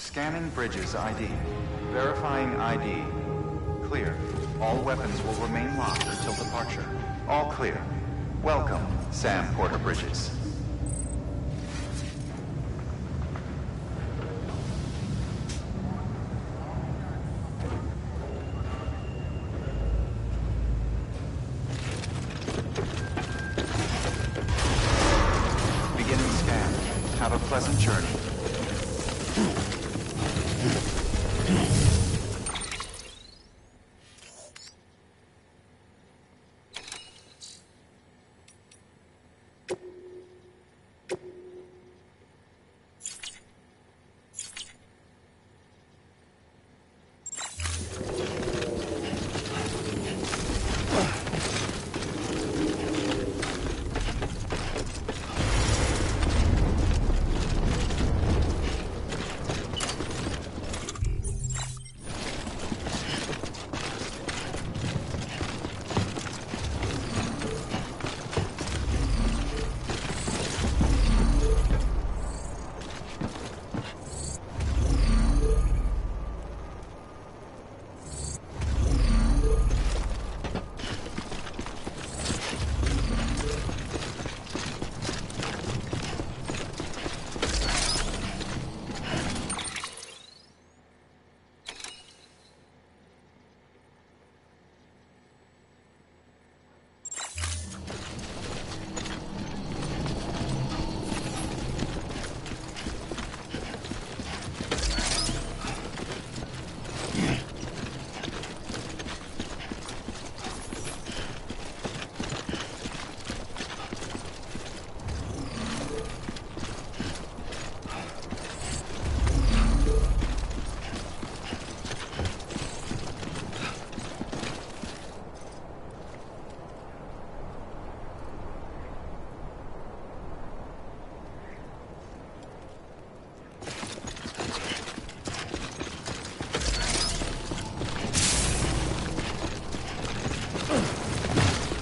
Scanning bridges ID. Verifying ID. Clear. All weapons will remain locked until departure. All clear. Welcome, Sam Porter Bridges. Beginning scan. Have a pleasant journey.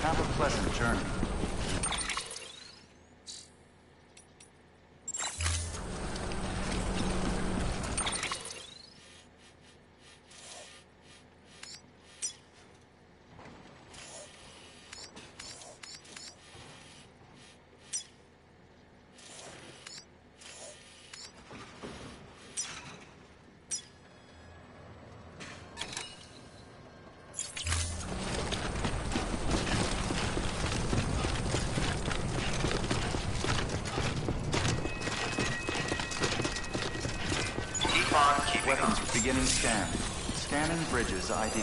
Have a pleasant journey. Weapons beginning scan. Scanning bridges ID.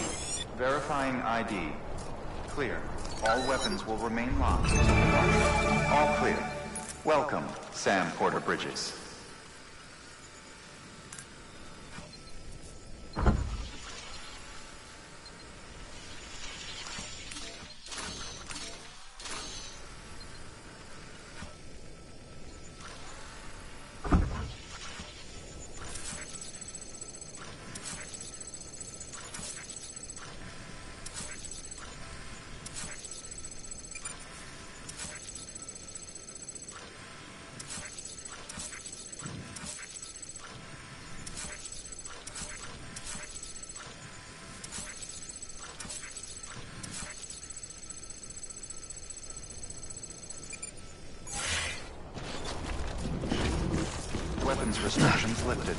Verifying ID. Clear. All weapons will remain locked until departure. All clear. Welcome, Sam Porter Bridges. Weapons restrictions lifted.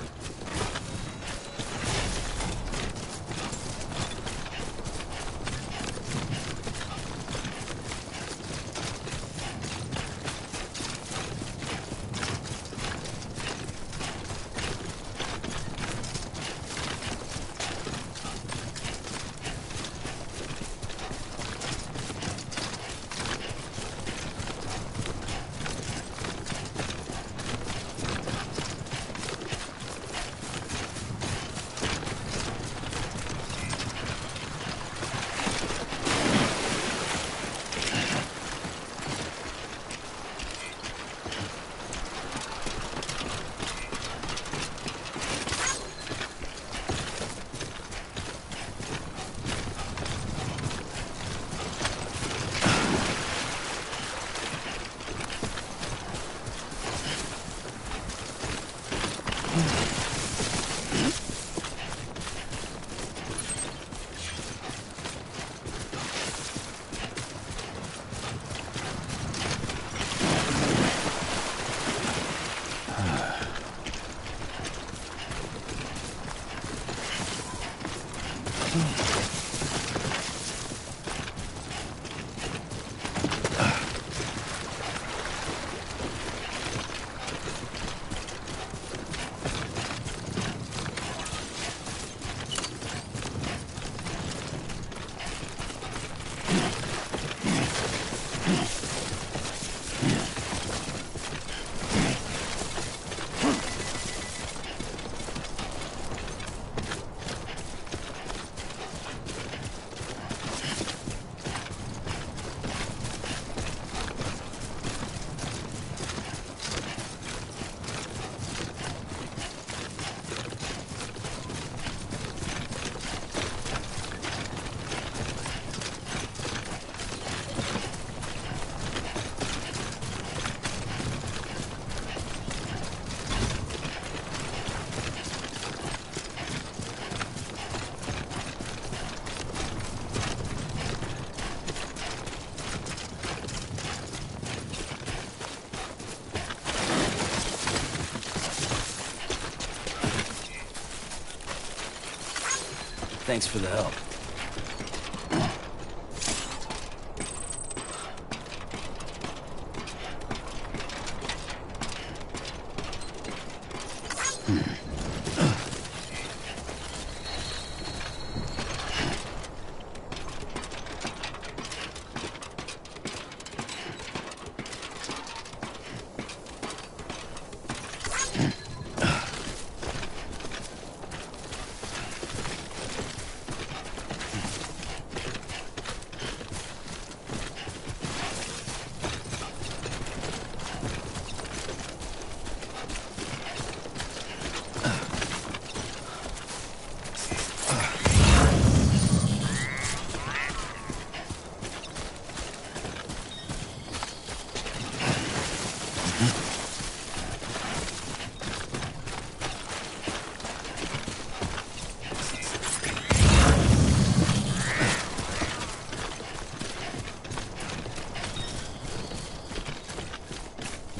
Thanks for the help.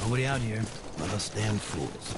Nobody out here but us damn fools.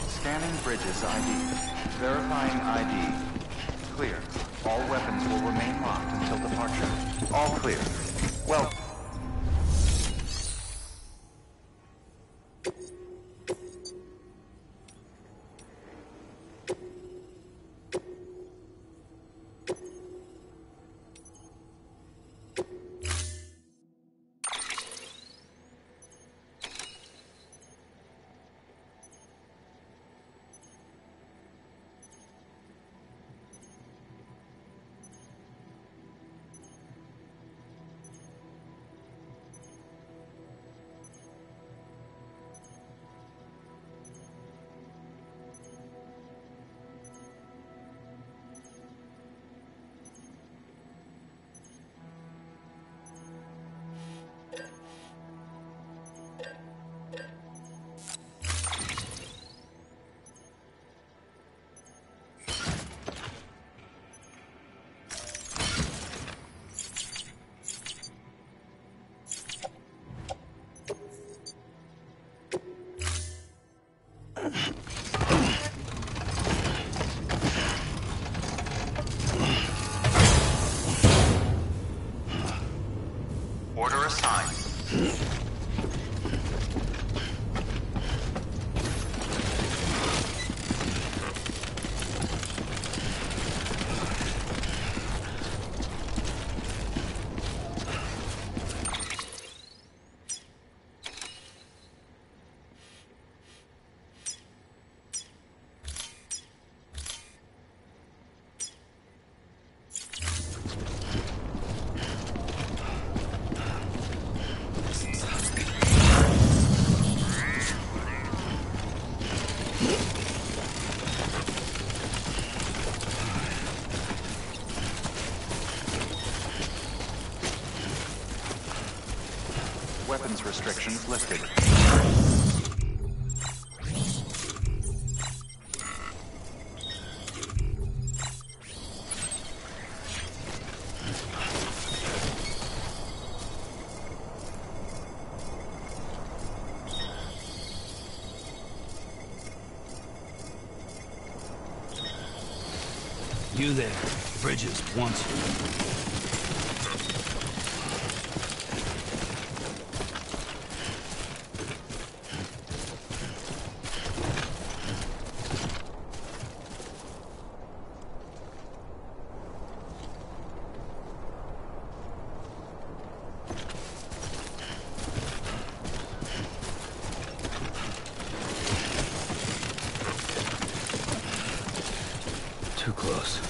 Scanning bridges ID. Verifying ID. Clear. All weapons will remain locked until departure. All clear. Well... Weapons restrictions lifted. You there. Bridges wants you. Too close.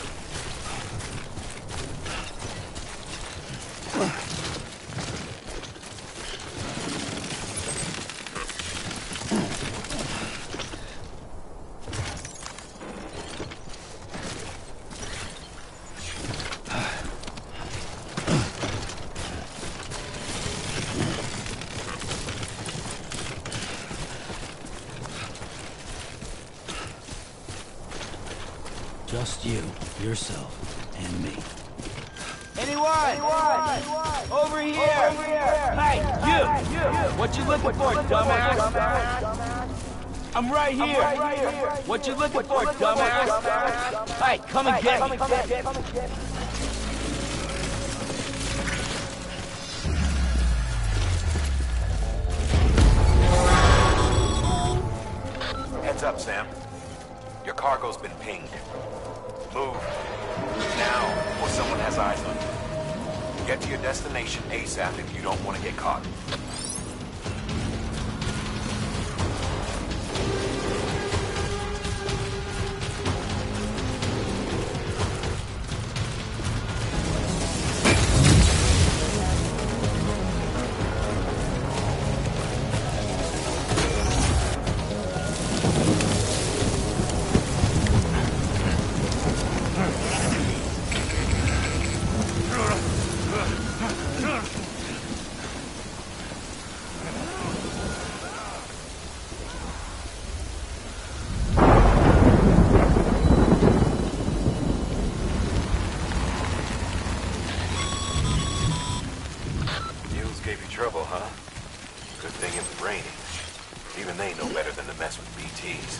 Just you, yourself, and me. Anyone? Over here! Hey, you! What you looking for, dumbass? I'm right here! What you looking for, dumbass? Hey, come and get me! Heads up, Sam. Your cargo's been pinged. Move. Now, or someone has eyes on you. Get to your destination ASAP if you don't want to get caught. Trouble, huh? Good thing it's raining. Even they know better than to mess with BTs.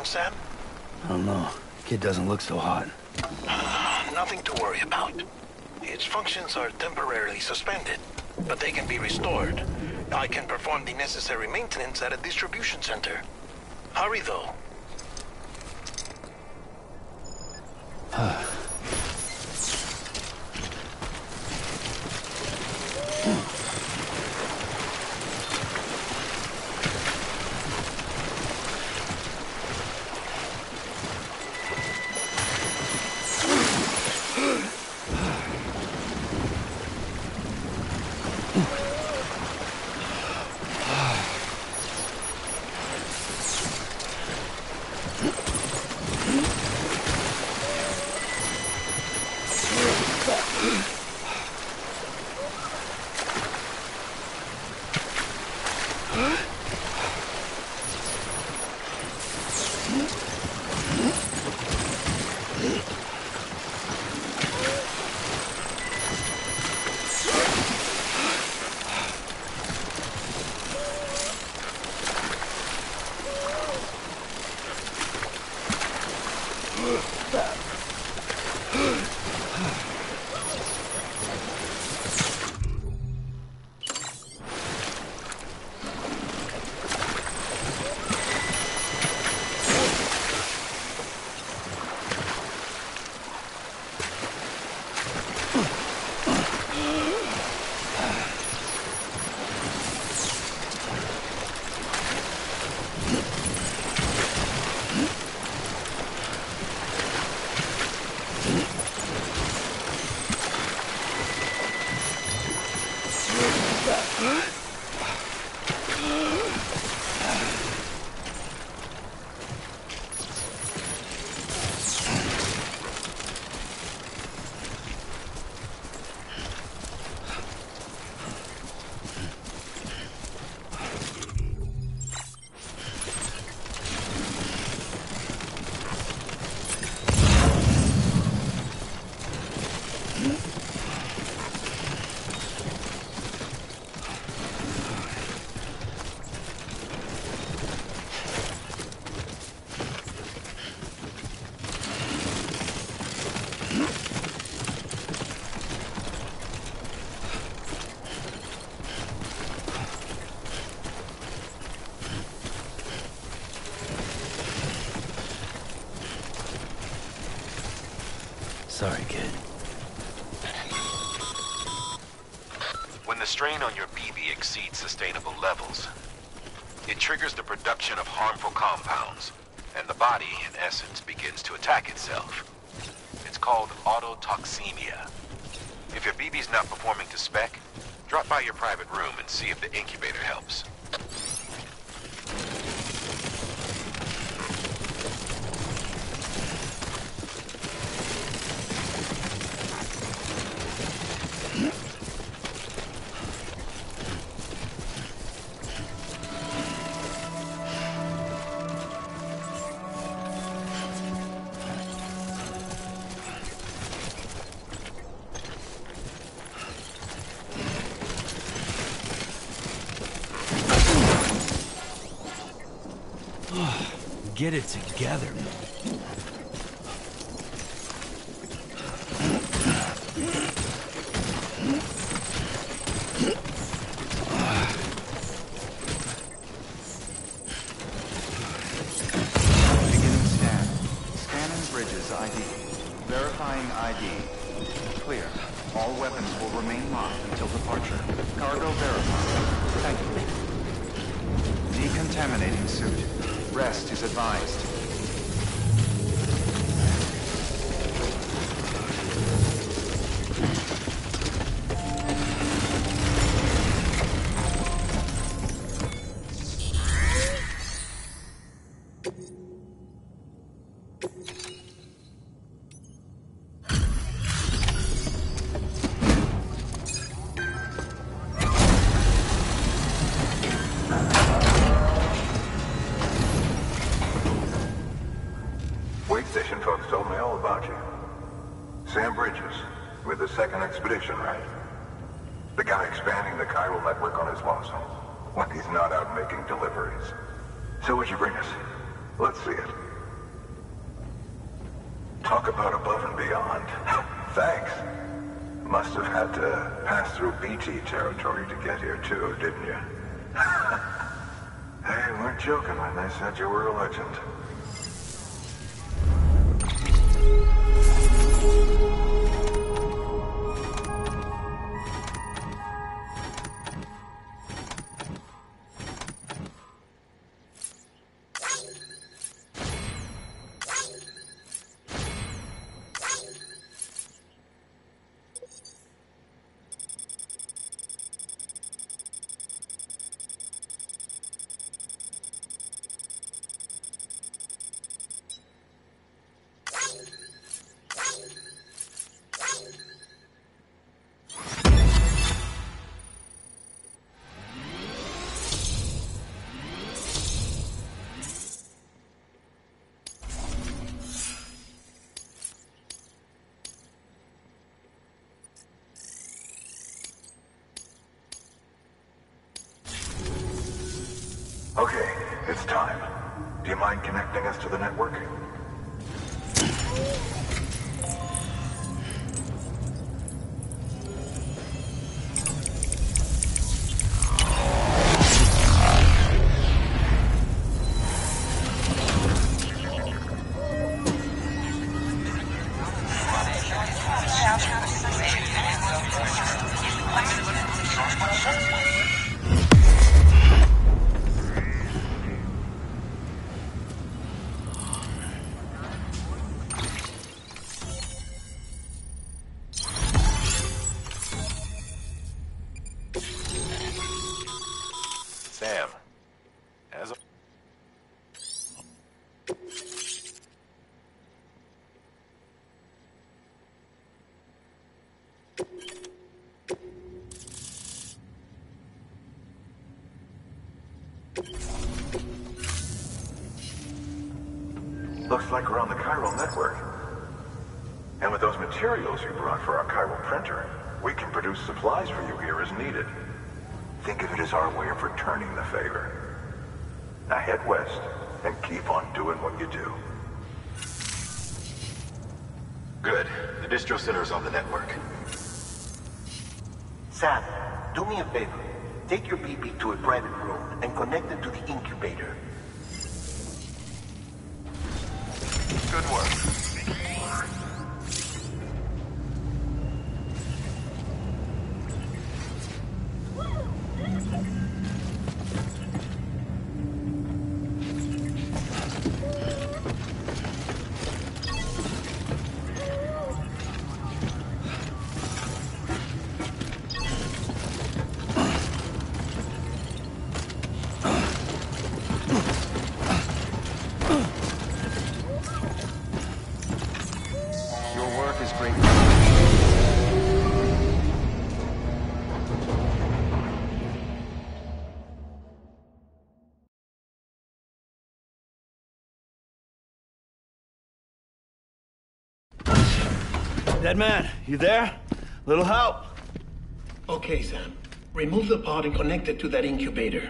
Sam? I don't know. Kid doesn't look so hot. Nothing to worry about. Its functions are temporarily suspended, but they can be restored. I can perform the necessary maintenance at a distribution center. Hurry, though. Sorry, kid. When the strain on your BB exceeds sustainable levels, it triggers the production of harmful compounds, and the body, in essence, begins to attack itself. It's called autotoxemia. If your BB's not performing to spec, drop by your private room and see if the incubator helps. Get it together. Beginning scan. Scanning bridges ID. Verifying ID. Clear. All weapons will remain locked until departure. Cargo verified. Thank you. Decontaminating suit. Rest is advised. Station folks told me all about you. Sam Bridges, with the second expedition, right? The guy expanding the chiral network on his lonesome, when he's not out making deliveries. So what'd you bring us? Let's see it. Talk about above and beyond. Thanks. Must have had to pass through BT territory to get here too, didn't you? They weren't joking when they said you were a legend. Okay, it's time. Do you mind connecting us to the network? Sam, as a... Looks like we're on the chiral network. And with those materials you brought for our chiral printer, we can produce supplies for you here as needed. Think of it as our way of returning the favor. Now head west and keep on doing what you do. Good. The distro center is on the network. Sam, do me a favor. Take your BB to a private room and connect it to the incubator. Good work. Dead man, you there? Little help? Okay, Sam. Remove the pod and connect it to that incubator.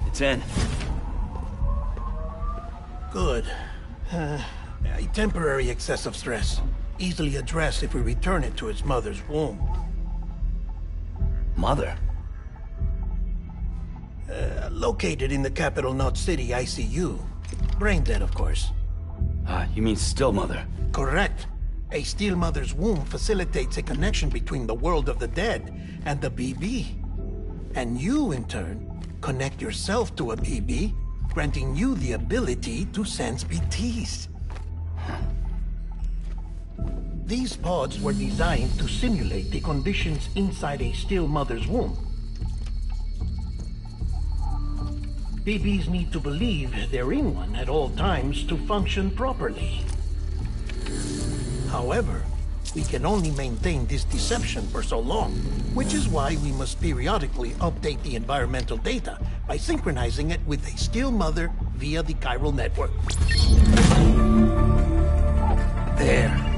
It's in. Good. A temporary excessive stress. Easily addressed if we return it to its mother's womb. Mother? Located in the capital Knot City ICU. Brain dead, of course. You mean still mother? Correct. A still mother's womb facilitates a connection between the world of the dead and the BB. And you, in turn, connect yourself to a BB, granting you the ability to sense BTs. These pods were designed to simulate the conditions inside a still mother's womb. BBs need to believe they're in one at all times to function properly. However, we can only maintain this deception for so long, which is why we must periodically update the environmental data by synchronizing it with a still mother via the chiral network. There.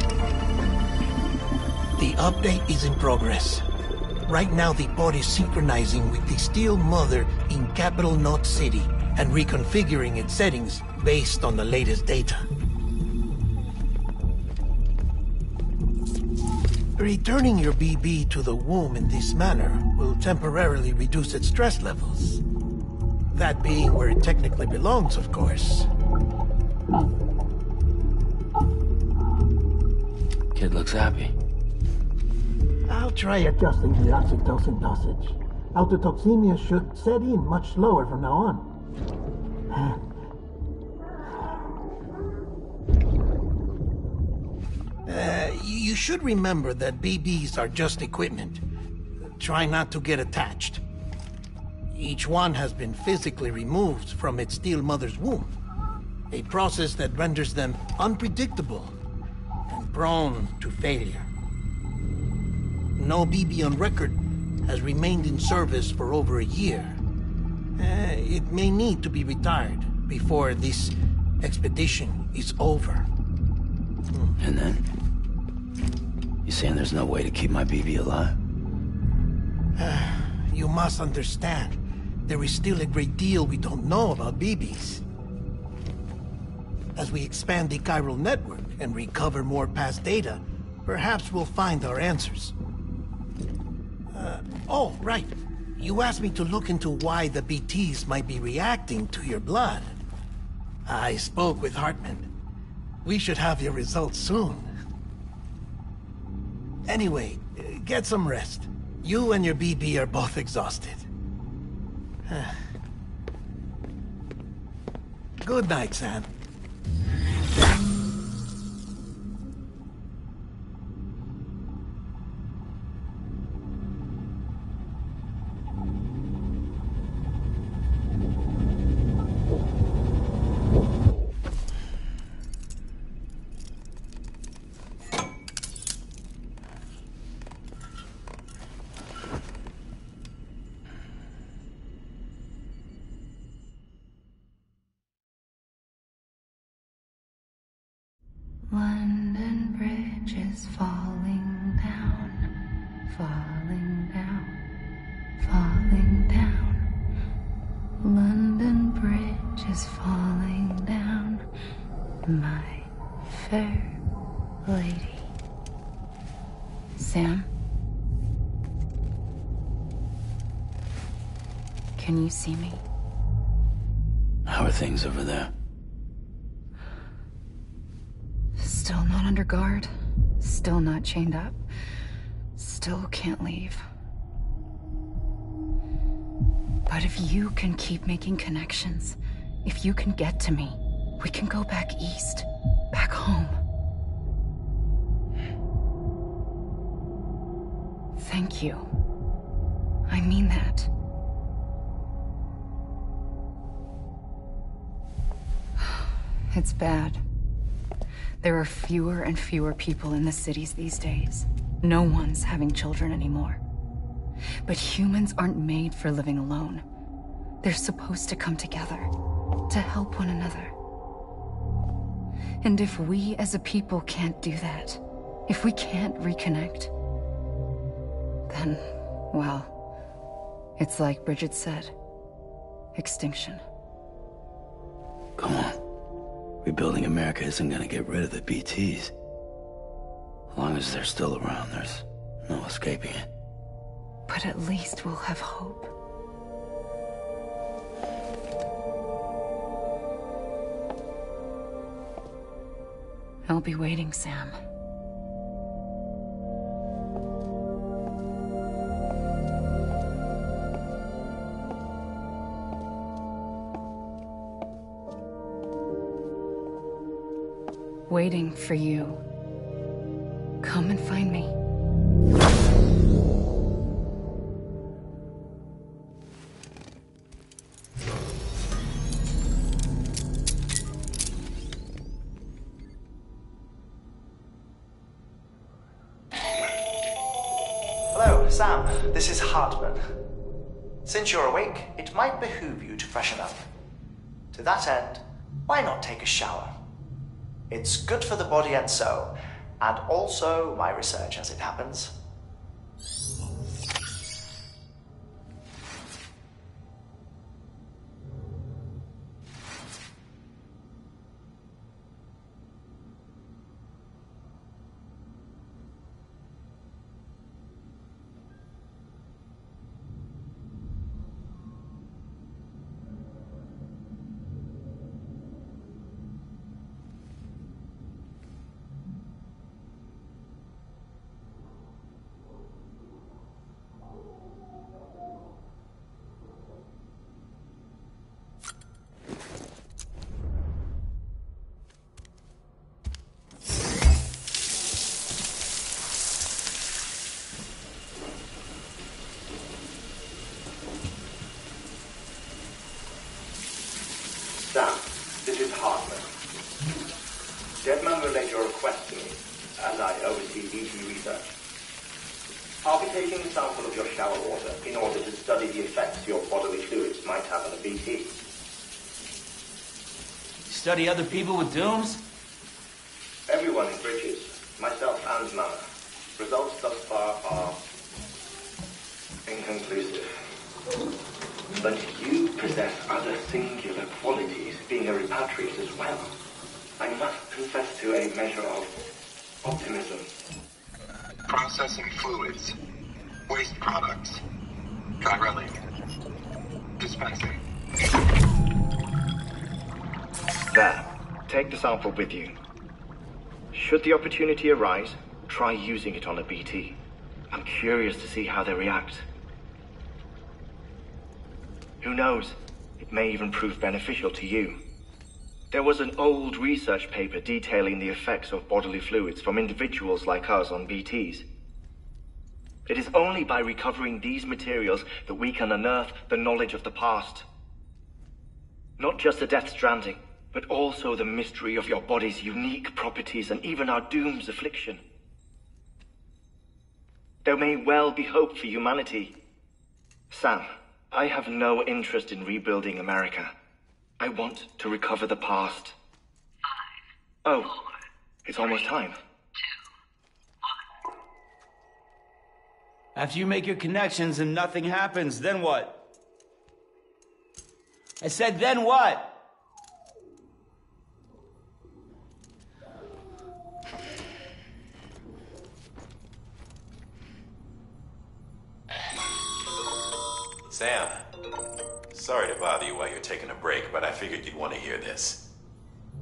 The update is in progress. Right now, the pod is synchronizing with the Steel Mother in Capital Knot City and reconfiguring its settings based on the latest data. Returning your BB to the womb in this manner will temporarily reduce its stress levels. That being where it technically belongs, of course. Kid looks happy. I'll try adjusting the oxytocin dosage. Autotoxemia should set in much slower from now on. You should remember that BBs are just equipment. Try not to get attached. Each one has been physically removed from its Steel Mother's womb. A process that renders them unpredictable and prone to failure. No BB on record has remained in service for over a year. It may need to be retired before this expedition is over. And then? You saying there's no way to keep my BB alive? You must understand, there is still a great deal we don't know about BBs. As we expand the chiral network and recover more past data, perhaps we'll find our answers. Oh, right. You asked me to look into why the BTs might be reacting to your blood. I spoke with Hartman. We should have your results soon. Anyway, get some rest. You and your BB are both exhausted. Good night, Sam. London Bridge is falling down, falling down, falling down. London Bridge is falling down, my fair lady. Sam? Can you see me? How are things over there? Still not under guard, still not chained up, still can't leave. But if you can keep making connections, if you can get to me, we can go back east, back home. Thank you. I mean that. It's bad. There are fewer and fewer people in the cities these days. No one's having children anymore. But humans aren't made for living alone. They're supposed to come together, to help one another. And if we as a people can't do that, if we can't reconnect, then, well, it's like Bridget said, extinction. Come on. Rebuilding America isn't gonna get rid of the BTs. As long as they're still around, there's no escaping it. But at least we'll have hope. I'll be waiting, Sam. Waiting for you. Come and find me. Hello, Sam. This is Hartman. Since you're awake, it might behoove you to freshen up. To that end, why not take a shower? It's good for the body and soul, and also my research as it happens. Sam, this is Hartman. Deadman relayed your request to me, as I oversee BT research. I'll be taking a sample of your shower water in order to study the effects your bodily fluids might have on a BT. Study other people with dooms? Everyone in Bridges, myself and Mama. Results thus far are inconclusive. But you possess other singular qualities, being a repatriate as well. I must confess to a measure of optimism. Processing fluids. Waste products. Chirelling. Dispensing. There. Take the sample with you. Should the opportunity arise, try using it on a BT. I'm curious to see how they react. Who knows? It may even prove beneficial to you. There was an old research paper detailing the effects of bodily fluids from individuals like us on BTs. It is only by recovering these materials that we can unearth the knowledge of the past. Not just the Death Stranding, but also the mystery of your body's unique properties and even our doom's affliction. There may well be hope for humanity. Sam, I have no interest in rebuilding America. I want to recover the past. 5, 4, oh, it's almost time. 2, 1. After you make your connections and nothing happens, then what? I said, then what? Sam, sorry to bother you while you're taking a break, but I figured you'd want to hear this.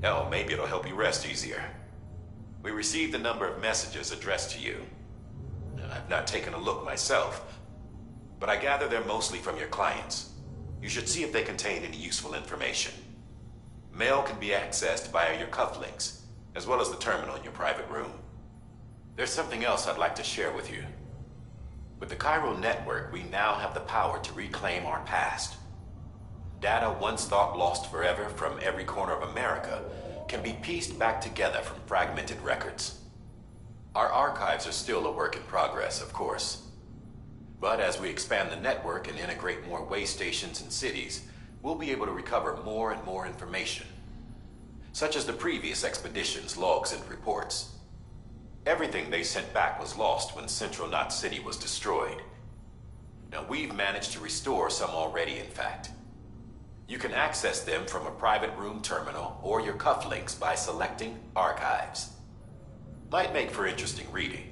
Hell, maybe it'll help you rest easier. We received a number of messages addressed to you. I've not taken a look myself, but I gather they're mostly from your clients. You should see if they contain any useful information. Mail can be accessed via your cufflinks, as well as the terminal in your private room. There's something else I'd like to share with you. With the chiral network, we now have the power to reclaim our past. Data once thought lost forever from every corner of America can be pieced back together from fragmented records. Our archives are still a work in progress, of course. But as we expand the network and integrate more way stations and cities, we'll be able to recover more and more information, such as the previous expedition's logs and reports. Everything they sent back was lost when Central Knot City was destroyed. Now, we've managed to restore some already, in fact. You can access them from a private room terminal or your cufflinks by selecting Archives. Might make for interesting reading.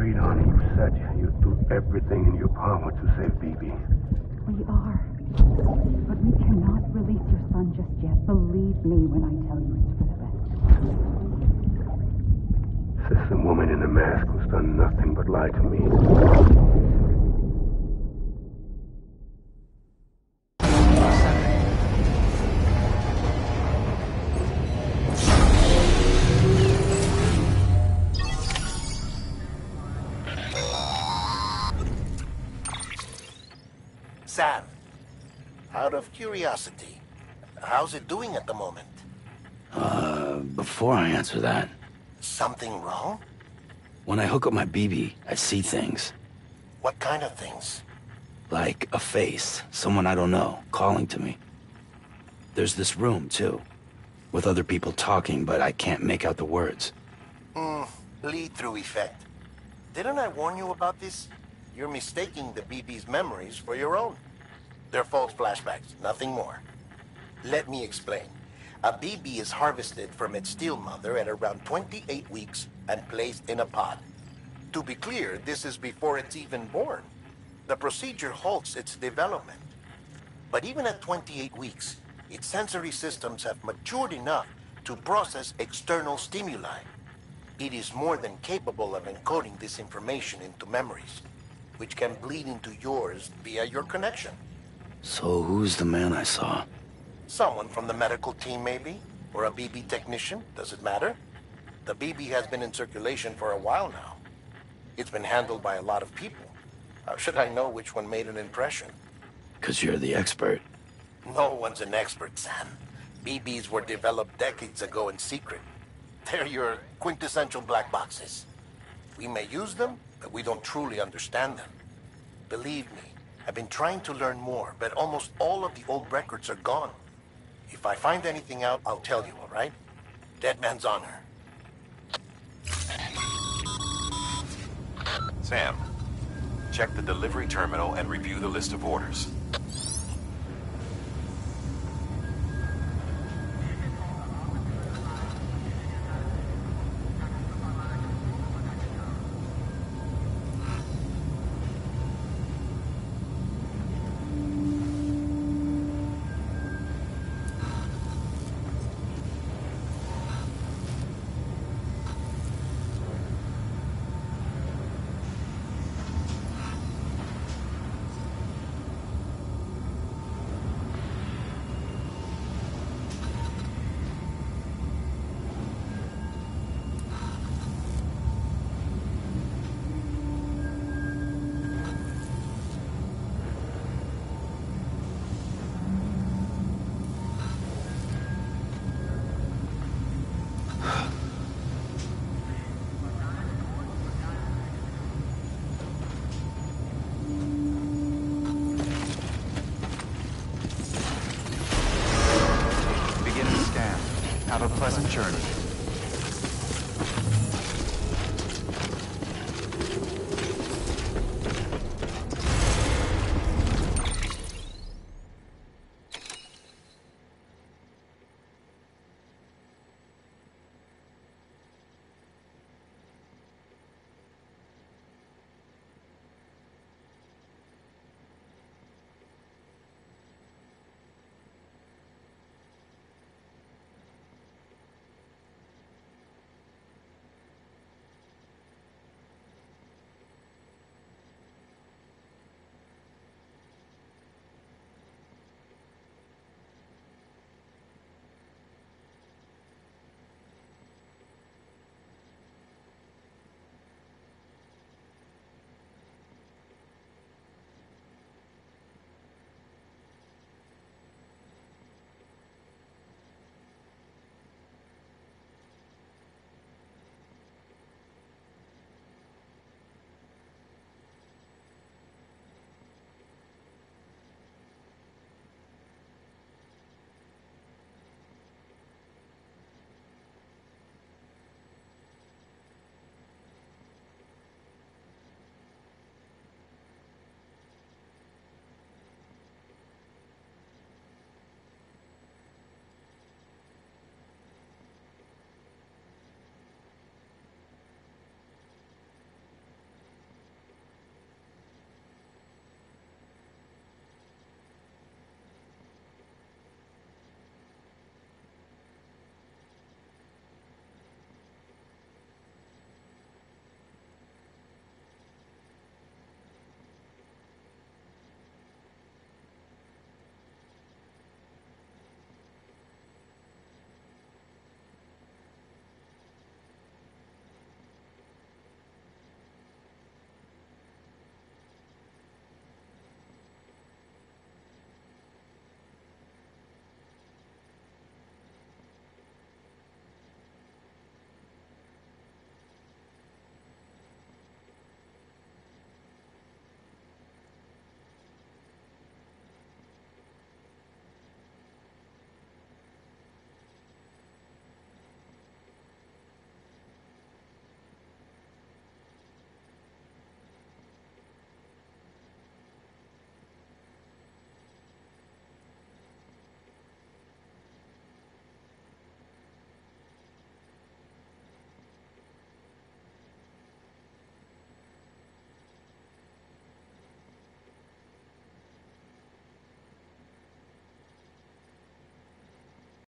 Straight on, you said you'd do everything in your power to save BB. We are. But we cannot release your son just yet. Believe me when I tell you it's for the best. Says the woman in the mask who's done nothing but lie to me. Sam, out of curiosity, how's it doing at the moment? Before I answer that... Something wrong? When I hook up my BB, I see things. What kind of things? Like a face, someone I don't know, calling to me. There's this room, too, with other people talking, but I can't make out the words. Lead-through effect. Didn't I warn you about this? You're mistaking the BB's memories for your own. They're false flashbacks, nothing more. Let me explain. A BB is harvested from its steel mother at around 28 weeks and placed in a pod. To be clear, this is before it's even born. The procedure halts its development. But even at 28 weeks, its sensory systems have matured enough to process external stimuli. It is more than capable of encoding this information into memories, which can bleed into yours via your connection. So who's the man I saw? Someone from the medical team, maybe? Or a BB technician? Does it matter? The BB has been in circulation for a while now. It's been handled by a lot of people. How should I know which one made an impression? 'Cause you're the expert. No one's an expert, Sam. BBs were developed decades ago in secret. They're your quintessential black boxes. We may use them, but we don't truly understand them. Believe me, I've been trying to learn more, but almost all of the old records are gone. If I find anything out, I'll tell you, all right? Dead man's honor. Sam, check the delivery terminal and review the list of orders.